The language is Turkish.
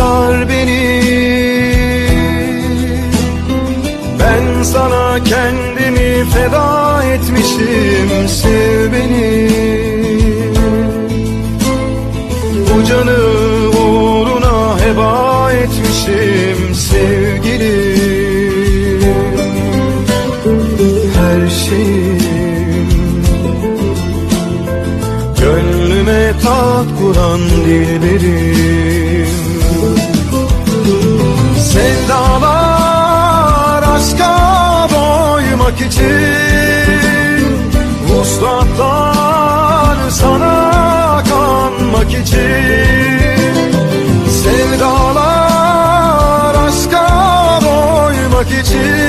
sar beni. Ben sana kendimi feda etmişim, sev beni. Bu canı uğruna heba etmişim sevgilim. Her şeyim, gönlüme tat kuran dilberim. Sevdalar aşka doymak için, vuslatlar sana kanmak için. Sevdalar aşka doymak için,